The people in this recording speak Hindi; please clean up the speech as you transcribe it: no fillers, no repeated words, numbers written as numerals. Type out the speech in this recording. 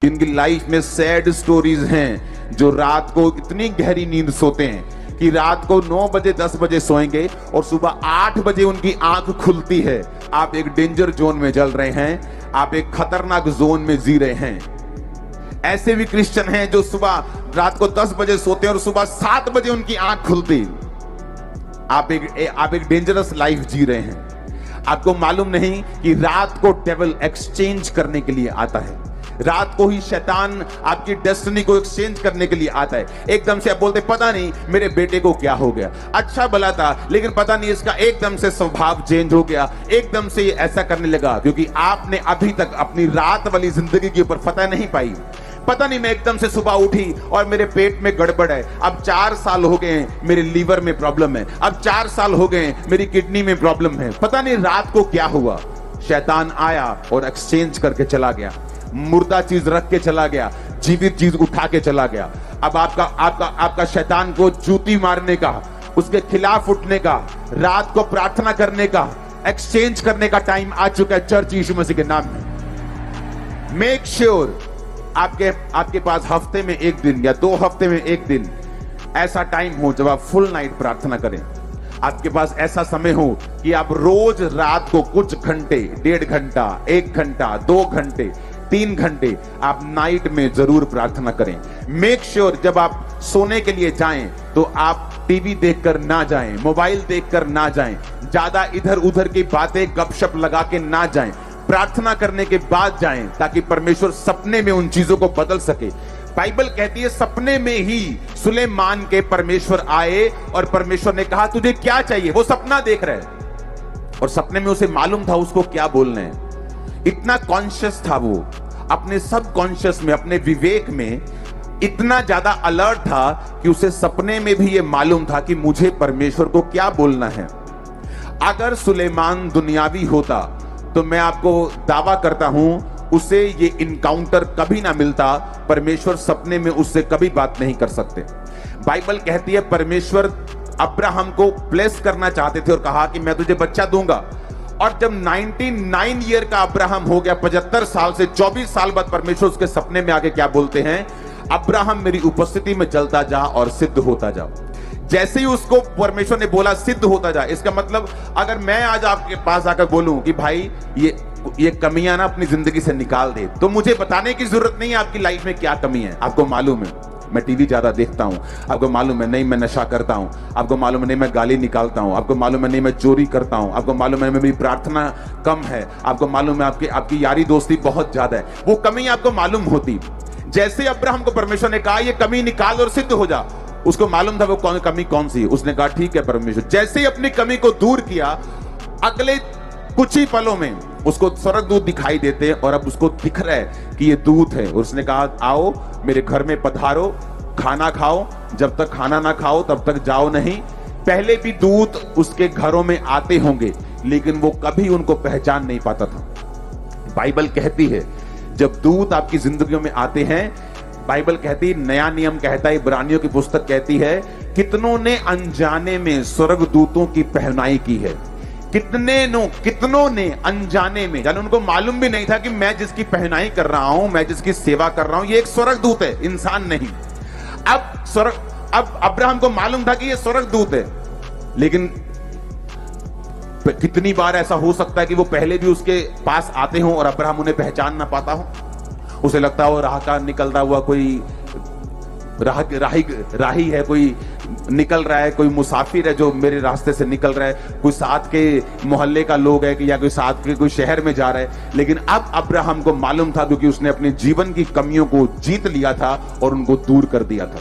जिनकी लाइफ में सैड स्टोरीज हैं, जो रात को इतनी गहरी नींद सोते हैं कि रात को 9 बजे 10 बजे सोएंगे और सुबह 8 बजे उनकी आंख खुलती है। आप एक डेंजर जोन में चल रहे हैं, आप एक खतरनाक जोन में जी रहे हैं। ऐसे भी क्रिश्चियन हैं जो सुबह रात को 10 बजे सोते हैं और सुबह 7 बजे उनकी आंख खुलती। आप एक डेंजरस लाइफ जी रहे हैं। आपको मालूम नहीं कि रात को डेविल एक्सचेंज करने के लिए आता है। रात को ही शैतान आपकी डेस्टिनी को एक्सचेंज करने के लिए आता है। एकदम से आप बोलते पता नहीं मेरे बेटे को क्या हो गया, अच्छा भला था लेकिन पता नहीं इसका एकदम से स्वभाव चेंज हो गया, एकदम से ये ऐसा करने लगा, क्योंकि आपने अभी तक अपनी रात वाली जिंदगी के ऊपर फतह नहीं पाई। पता नहीं मैं एकदम से सुबह उठी और मेरे पेट में गड़बड़ है, अब 4 साल हो गए हैं मेरे लीवर में प्रॉब्लम है, अब 4 साल हो गए मेरी किडनी में प्रॉब्लम है, पता नहीं रात को क्या हुआ। शैतान आया और एक्सचेंज करके चला गया, मुर्दा चीज रख के चला गया, जीवित चीज उठा के चला गया। अब आपका शैतान को जूती मारने का, उसके खिलाफ उठने का, रात को प्रार्थना करने का, एक्सचेंज करने का टाइम आ चुका है चर्च यीशु मसीह के नाम में। मेक श्योर आपके पास हफ्ते में 1 दिन या 2 हफ्ते में 1 दिन ऐसा टाइम हो जब आप फुल नाइट प्रार्थना करें। आपके पास ऐसा समय हो कि आप रोज रात को कुछ घंटे, 1.5 घंटा, 1 घंटा, 2 घंटे, 3 घंटे आप नाइट में जरूर प्रार्थना करें। मेक श्योर जब आप सोने के लिए जाएं तो आप टीवी देखकर ना जाएं, मोबाइल देखकर ना जाएं, ज्यादा इधर उधर की बातें गपशप लगा के ना जाएं। प्रार्थना करने के बाद जाएं ताकि परमेश्वर सपने में उन चीजों को बदल सके। बाइबल कहती है सपने में ही सुलेमान के परमेश्वर आए और परमेश्वर ने कहा तुझे क्या चाहिए। वो सपना देख रहे और सपने में उसे मालूम था उसको क्या बोलना है। इतना कॉन्शियस था वो, अपने सब कॉन्शियस में, अपने विवेक में इतना ज्यादा अलर्ट था कि उसे सपने में भी ये मालूम था कि मुझे परमेश्वर को क्या बोलना है। अगर सुलेमान दुनियावी होता तो मैं आपको दावा करता हूं उसे ये इनकाउंटर कभी ना मिलता। परमेश्वर सपने में उससे कभी बात नहीं कर सकते। बाइबल कहती है परमेश्वर अब्राहम को ब्लेस करना चाहते थे और कहा कि मैं तुझे बच्चा दूंगा। और जब 99 ईयर का अब्राहम हो गया, 75 साल से 24 साल बाद परमेश्वर उसके सपने में आके क्या बोलते हैं, अब्राहम मेरी उपस्थिति में चलता जा और सिद्ध होता जा। जैसे ही उसको परमेश्वर ने बोला सिद्ध होता जा, इसका मतलब अगर मैं आज आपके पास आकर बोलूं कि भाई ये कमियां ना अपनी जिंदगी से निकाल दे, तो मुझे बताने की जरूरत नहीं है आपकी लाइफ में क्या कमी है। आपको मालूम है मैं टीवी ज्यादा देखता हूं, आपको मालूम है नहीं मैं नशा करता हूं, आपको मालूम है नहीं मैं गाली निकालता हूं, आपको मालूम है नहीं मैं चोरी करता हूं, आपको मालूम है मेरी प्रार्थना कम है, आपको मालूम है आपकी यारी दोस्ती बहुत ज्यादा है। वो कमी आपको मालूम होती। जैसे अब्राहम को परमेश्वर ने कहा ये कमी निकाल और सिद्ध हो जा, उसको मालूम था वो कमी कौन सी है। उसने कहा ठीक है परमेश्वर। जैसे ही अपनी कमी को दूर किया, अगले कुछ ही पलों में उसको स्वर्गदूत दिखाई देते और अब उसको दिख रहा है कि ये दूत है। और उसने कहा आओ मेरे घर में पधारो, खाना खाओ, जब तक खाना ना खाओ तब तक जाओ नहीं। पहले भी दूत उसके घरों में आते होंगे लेकिन वो कभी उनको पहचान नहीं पाता था। बाइबल कहती है जब दूत आपकी जिंदगियों में आते हैं, बाइबल कहती है, नया नियम कहता है, इब्रानियों की पुस्तक कहती है कितनों ने अनजाने में स्वर्गदूतों की पहनाई की है। कितनों ने अनजाने में, यानी उनको मालूम भी नहीं था कि मैं जिसकी पहनाई कर रहा हूं, मैं जिसकी सेवा कर रहा हूं, ये एक स्वर्गदूत है, इंसान नहीं। अब अब्राहम को मालूम था कि ये स्वर्गदूत है, लेकिन कितनी बार ऐसा हो सकता है कि वो पहले भी उसके पास आते हों और अब्राहम उन्हें पहचान ना पाता हो। उसे लगता हो राह का निकलता हुआ कोई राही है, कोई निकल रहा है, कोई मुसाफिर है जो मेरे रास्ते से निकल रहा है, कोई साथ के मोहल्ले का लोग है कि या कोई साथ के कोई शहर में जा रहा है। लेकिन अब अब्राहम को मालूम था क्योंकि उसने अपने जीवन की कमियों को जीत लिया था और उनको दूर कर दिया था।